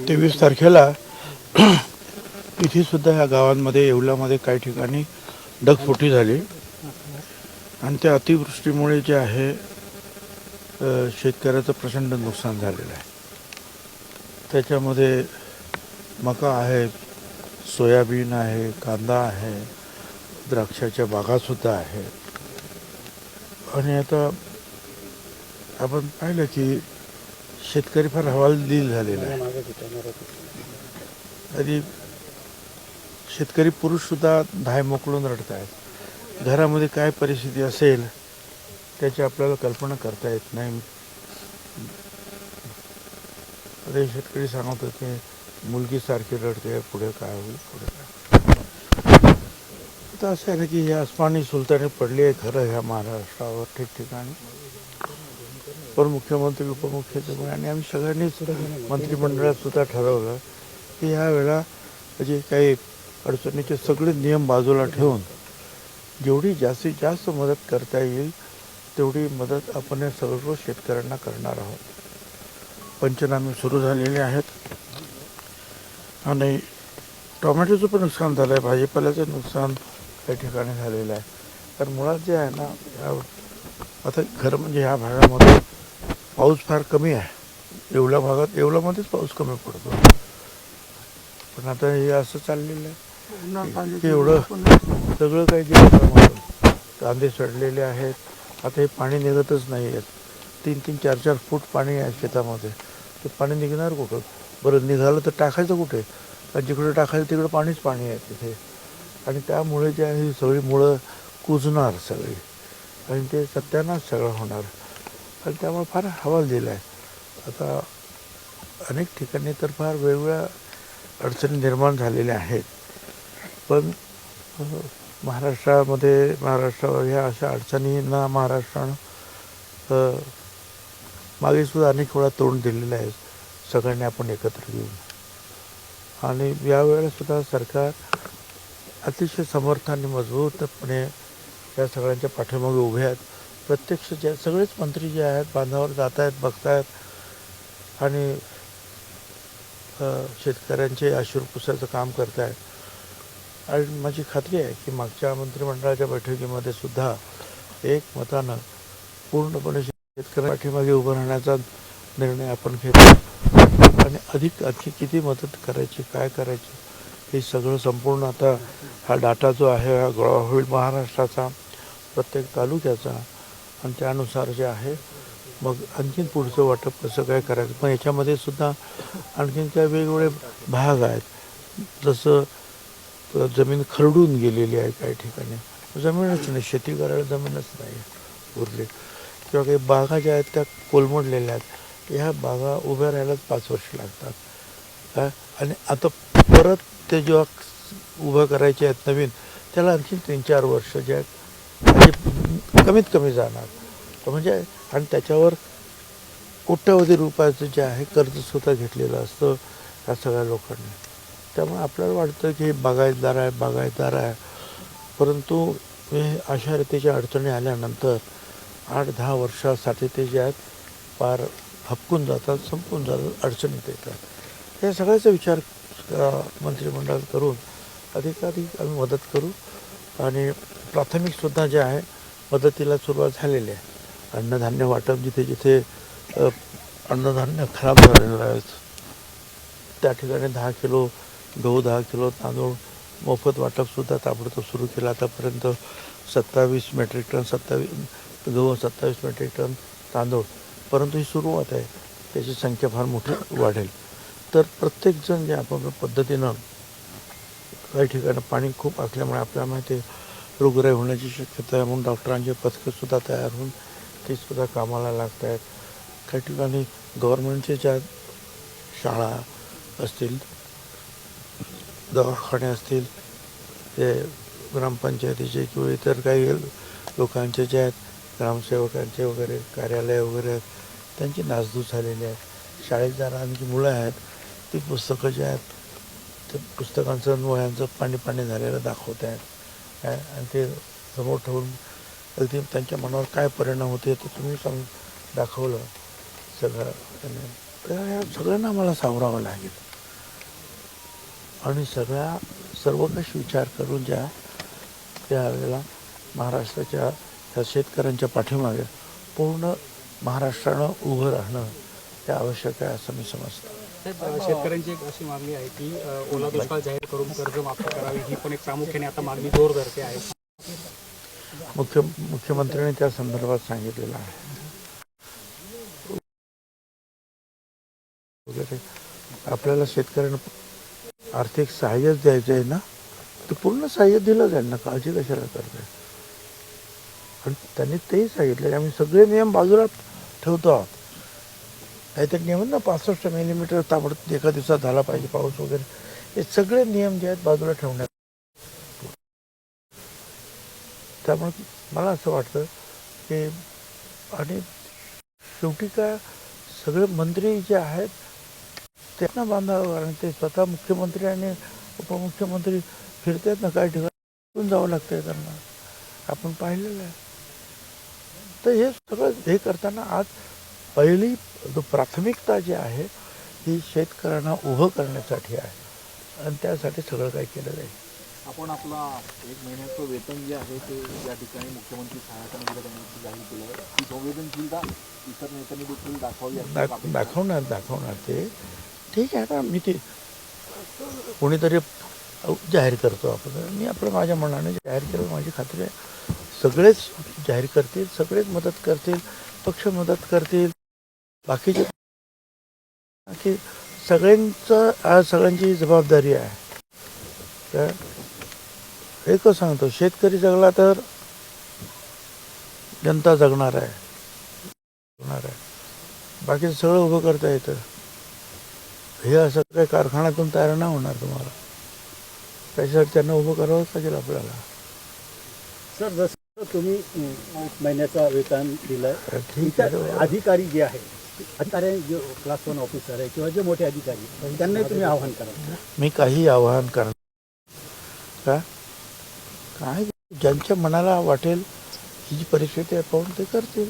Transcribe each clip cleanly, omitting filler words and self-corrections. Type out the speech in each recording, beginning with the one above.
23 तारखेला इथे सुद्धा ह्या गावांमध्ये येवल्यामध्ये काही ठिकाणी ढगफुटी झाली आणि त्या अतिवृष्टीमुळे जे आहे शेतकऱ्याचं प्रचंड नुकसान झालेलं आहे. त्याच्यामध्ये मका आहे, सोयाबीन आहे, कांदा आहे, द्राक्षाच्या बागासुद्धा आहेत. आणि आता आपण पाहिलं की शेतकरी फार हवालदिल झालेला आहे. तरी शेतकरी पुरुषसुद्धा धाय मोकळून रडत आहेत. घरामध्ये काय परिस्थिती असेल त्याची आपल्याला कल्पना करता येत नाही. अरे शेतकरी सांगत होते मुलगीसारखी रडते, पुढे काय होईल, पुढे काय. आता असं आहे ना की ही आसमानी सुलतानी पडली आहे खरं ह्या महाराष्ट्रावर ठिकठिकाणी. पण मुख्यमंत्री उपमुख्यमंत्री आणि आम्ही सगळ्यांनीच मंत्रिमंडळात सुद्धा ठरवलं की ह्या वेळा म्हणजे काही अडचणीचे सगळे नियम बाजूला ठेवून जेवढी जास्तीत जास्त मदत करता येईल तेवढी मदत आपण या सर्व शेतकऱ्यांना करणार आहोत. पंचनामे सुरू झालेले आहेत आणि टोमॅटोचं पण नुकसान झालं आहे, भाजीपाल्याचं नुकसान काही ठिकाणी झालेलं आहे. तर मुळात जे आहे ना आता खरं म्हणजे ह्या भागामध्ये पाऊस फार कमी आहे. येवला भागात येवल्यामध्येच पाऊस कमी पडतो. पण आता हे असं चाललेलं आहे की एवढं सगळं काही गेलं. कांदे सडलेले आहेत. आता हे पाणी निघतच नाही आहेत. 3-3, 4-4 फूट पाणी आहे शेतामध्ये. ते पाणी निघणार कुठं? बरं निघालं तर टाकायचं कुठे? कारण जिकडे टाकायचं तिकडे पाणीच पाणी आहे तिथे. आणि त्यामुळे जे आहे सगळी मुळं कुजणार सगळी आणि ते सत्यानाश सगळं होणार. आणि त्यामुळे फार हवालदिल आहे. आता अनेक ठिकाणी तर फार वेगवेगळ्या अडचणी निर्माण झालेल्या आहेत. पण महाराष्ट्रावर ह्या अशा अडचणींना महाराष्ट्रानं मागेसुद्धा अनेक वेळा तोंड दिलेलं आहे सगळ्यांनी आपण एकत्र येऊन. आणि यावेळेसुद्धा सरकार अतिशय समर्थ आणि मजबूतपणे या सगळ्यांच्या पाठीमागे उभे आहेत. प्रत्यक्ष जे सगळेच मंत्री जे आहेत बांधावर जात आहेत, बघत आहेत आणि शेतकऱ्यांचे अश्रू पुसायचं काम करत आहेत. आणि माझी खात्री आहे की मागच्या मंत्रिमंडळाच्या बैठकीमध्ये सुद्धा एकमतानं पूर्णपणे शेतकऱ्या पाठीमागे उभं राहण्याचा निर्णय आपण घेतला आणि आणखी किती मदत करायची, काय करायची हे सगळं संपूर्ण आता हा डाटा जो आहे हा गोळा होईल महाराष्ट्राचा, प्रत्येक तालुक्याचा. आणि त्यानुसार जे आहे मग आणखीन पुढचं वाटप कसं काय करायचं. पण याच्यामध्ये सुद्धा आणखीन काही वेगवेगळे भाग आहेत. जसं जमीन खरडून गेलेली आहे काही ठिकाणी, जमीनच नाही, शेती करायला जमीनच नाही उरली. किंवा काही बागा ज्या आहेत त्या कोलमडलेल्या आहेत. ह्या बागा उभ्या राहायलाच 5 वर्ष लागतात. आणि आता परत ते जेव्हा उभं करायचे आहेत नवीन त्याला आणखी 3-4 वर्ष जे आहेत म्हणजे कमीत कमी जाणार. म्हणजे आणि त्याच्यावर कोट्यवधी रुपयाचं जे आहे कर्जसुद्धा घेतलेलं असतं ह्या सगळ्या लोकांनी. त्यामुळे आपल्याला वाटतं की हे बागायतदार आहे. परंतु हे अशा रीतीच्या अडचणी आल्यानंतर 8-10 वर्षासाठी ते जे आहेत पार हपकून जातात, संपून जातात, अडचणीत येतात. या सगळ्याचा विचार मंत्रिमंडळात करून अधिकाधिक आम्ही मदत करू. आणि प्राथमिकसुद्धा जे आहे मदतीला सुरुवात झालेली आहे. अन्नधान्य वाटप जिथे जिथे अन्नधान्य खराब झालेलं आहे त्या ठिकाणी 10 किलो गहू, 10 किलो तांदूळ मोफत वाटपसुद्धा ताबडतोब सुरू केलं. आतापर्यंत 27 मेट्रिक टन गहू, 27 मेट्रिक टन तांदूळ. परंतु ही सुरुवात आहे, त्याची संख्या फार मोठी वाढेल. तर प्रत्येकजण जे आपण पद्धतीनं काही ठिकाणी पाणी खूप असल्यामुळे आपल्याला माहिती आहे रोगराई होण्याची शक्यता आहे. म्हणून डॉक्टरांचे पथकंसुद्धा तयार होऊन तेसुद्धा कामाला लागत आहेत. काही ठिकाणी गव्हर्नमेंटच्या ज्या शाळा असतील, दवाखाने असतील, ते ग्रामपंचायतीचे किंवा इतर काही लोकांचे जे आहेत ग्रामसेवकांचे वगैरे कार्यालय वगैरे आहेत त्यांची नासधूस झालेली आहे. शाळेत जाणारी जी मुलं आहेत ती पुस्तकं जे आहेत ते पुस्तकांचं वह्यांचं पाणी झालेलं दाखवत आहेत. आणि ते समोर ठेवून अगदी त्यांच्या मनावर काय परिणाम होते ते तुम्ही दाखवलं सगळं. तर ह्या सगळ्यांना आम्हाला सावरावं लागेल. आणि सर्वकष विचार करून त्यावेळेला महाराष्ट्राच्या ह्या शेतकऱ्यांच्या पाठीमागे पूर्ण महाराष्ट्रानं उभं राहणं हे आवश्यक आहे असं मी समजतो. शेतकऱ्यांची एक अशी मागणी आहे की ओला दुष्काळ जाहीर करून कर्जमाफी करावी, ही पण एक प्रामुख्याने आता मागणी जोर धरते आहे. मुख्यमंत्र्यांनी त्या संदर्भात सांगितलेलं आहे. वगैरे आपल्याला शेतकऱ्यांना आर्थिक सहाय्यच द्यायचं आहे ना, ते पूर्ण सहाय्य दिलं जाईल ना, काळजी कशाला करताय. आणि त्यांनी तेही सांगितलं की आम्ही सगळे नियम बाजूला ठेवतो आहोत. नाहीतर नियम ना 65 मिलीमीटर ताबडतोब एका दिवसात झाला पाहिजे पाऊस वगैरे, हे सगळे नियम जे आहेत बाजूला ठेवण्यात. त्यामुळे मला असं वाटतं की आणि शेवटी काय सगळे मंत्री जे आहेत त्यांना बांधावं, कारण ते स्वतः मुख्यमंत्री आणि उपमुख्यमंत्री फिरतात ना, काही ठिकाणी जावं लागतंय त्यांना, आपण पाहिलेलं आहे. तर हे सगळं हे करताना आज पहिली प्राथमिकता जी आहे ही शेतकऱ्यांना उभं करण्यासाठी आहे आणि त्यासाठी सगळं काही केलं जाईल. आपण आपला 1 महिन्याचं वेतन जे आहे ते या ठिकाणी मुख्यमंत्री सहायता निधी त्यांनी जाहीर केलं आहे. ही संवेदनशीलता इतर नेत्यांनी देखील दाखवावी. दाखवणार ते ठीक आहे ना. मी ते कोणीतरी जाहीर करतो आपण, मी आपलं माझ्या मनाने जाहीर केलं, माझी खात्री आहे सगळेच जाहीर करतील, सगळेच मदत करतील, पक्ष मदत करतील, बाकीचे की सगळ्यांची जबाबदारी आहे. तर एकच सांगतो, शेतकरी जगला तर जनता जगणार आहे. बाकीचं सगळं उभं करता येतं. हे असं काही कारखान्यातून तयार नाही होणार तुम्हाला, त्याच्यासाठी त्यांना उभं करावंच लागेल आपल्याला. सर, जसं तुम्ही 1 महिन्याचा वेतन दिलं, ठीक आहे. अधिकारी जे आहे, अधिकारी जे क्लास 1 ऑफिसर आहे किंवा जे मोठे अधिकारी, त्यांना तुम्ही आव्हान करा. मी काही आवाहन करणार का, काय ज्यांच्या मनाला वाटेल ही जी परिस्थिती आहे पाहून ते करतील,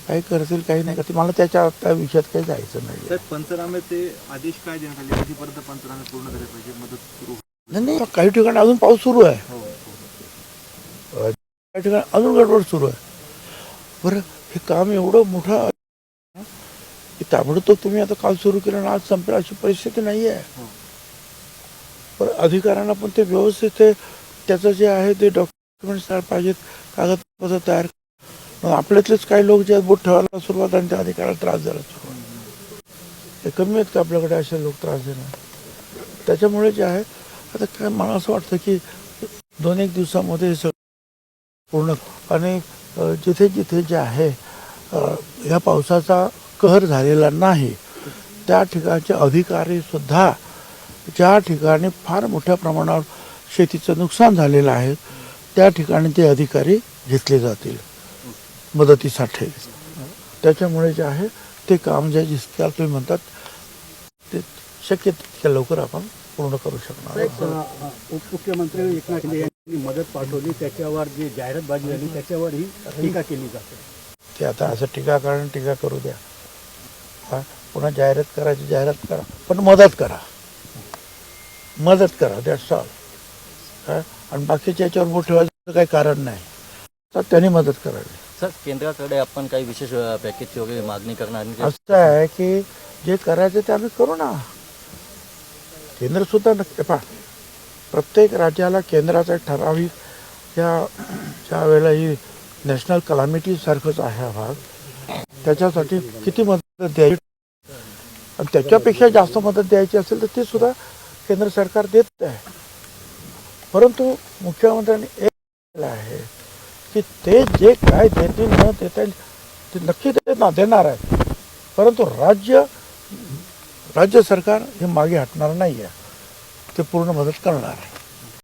काही करतील काही नाही करतील. मला त्या विषयात काही जायचं नाही. तर पंचनाम्याचे आदेश काय देण्यात आले, कधीपर्यंत पंचनामे पूर्ण झाले पाहिजे, मदत सुरू? नाही, काही ठिकाणी अजून पाऊस सुरू आहे, काही ठिकाणी अजून गडबड सुरू आहे. बरं, हे काम एवढं मोठं आहे की ताबडतोब तुम्ही आता काल सुरू केलं ना आज संपेल अशी परिस्थिती नाही आहे. बरं, अधिकाऱ्यांना पण ते व्यवस्थित त्याचं जे आहे ते डॉक्युमेंट्स पाहिजेत, कागदपत्र तयार. मग आपल्यातलेच काही लोक जे बोट ठेवायला सुरुवात आणि त्या अधिकाऱ्याला त्रास द्यायला सुरुवात, हे कमी आहेत का आपल्याकडे असे लोक त्रास देणार. त्याच्यामुळे जे आहे आता काय मला असं वाटतं की 2-1 दिवसामध्ये हे सगळं पूर्ण. आणि जिथे जिथे जे आहे ह्या पावसाचा कहर झालेला नाही त्या ठिकाणचे अधिकारीसुद्धा, ज्या ठिकाणी फार मोठ्या प्रमाणावर शेतीचं नुकसान झालेलं आहे त्या ठिकाणी ते अधिकारी घेतले जातील मदतीसाठी. त्याच्यामुळे जे आहे ते काम जे जितक्या तुम्ही म्हणतात ते शक्य तितक्या लवकर आपण पूर्ण करू शकणार. उपमुख्यमंत्री एकनाथ शिंदे यांनी मदत पाठवली, त्याच्यावर जी जाहिरातबाजी झाली त्याच्यावर ही टीका केली जाते. ते आता असं टीका करू द्या. पुन्हा जाहिरात करा, पण मदत करा दॅट्स ऑल. आणि बाकीच्या याच्यावर बोट ठेवायचं काही कारण नाही, तर त्यांनी मदत करावी. सर, केंद्राकडे आपण काही विशेष पॅकेजची वगैरे मागणी करणार? असं आहे की जे करायचं ते आम्ही करू ना. केंद्रसुद्धा नक्की प्रत्येक राज्याला केंद्राचा ठराविक ज्या वेळेला ही नॅशनल कलामिटी सारखंच आहे हा भाग, त्याच्यासाठी किती मदत द्यायची आणि त्याच्यापेक्षा जास्त मदत द्यायची असेल तर ते सुद्धा केंद्र सरकार देत आहे. परंतु मुख्यमंत्र्यांनी एक केलं आहे की ते जे काय देतील न देता येईल ते नक्की देणार आहे, परंतु राज्य सरकार हे मागे हटणार नाही आहे, ते पूर्ण मदत करणार आहे.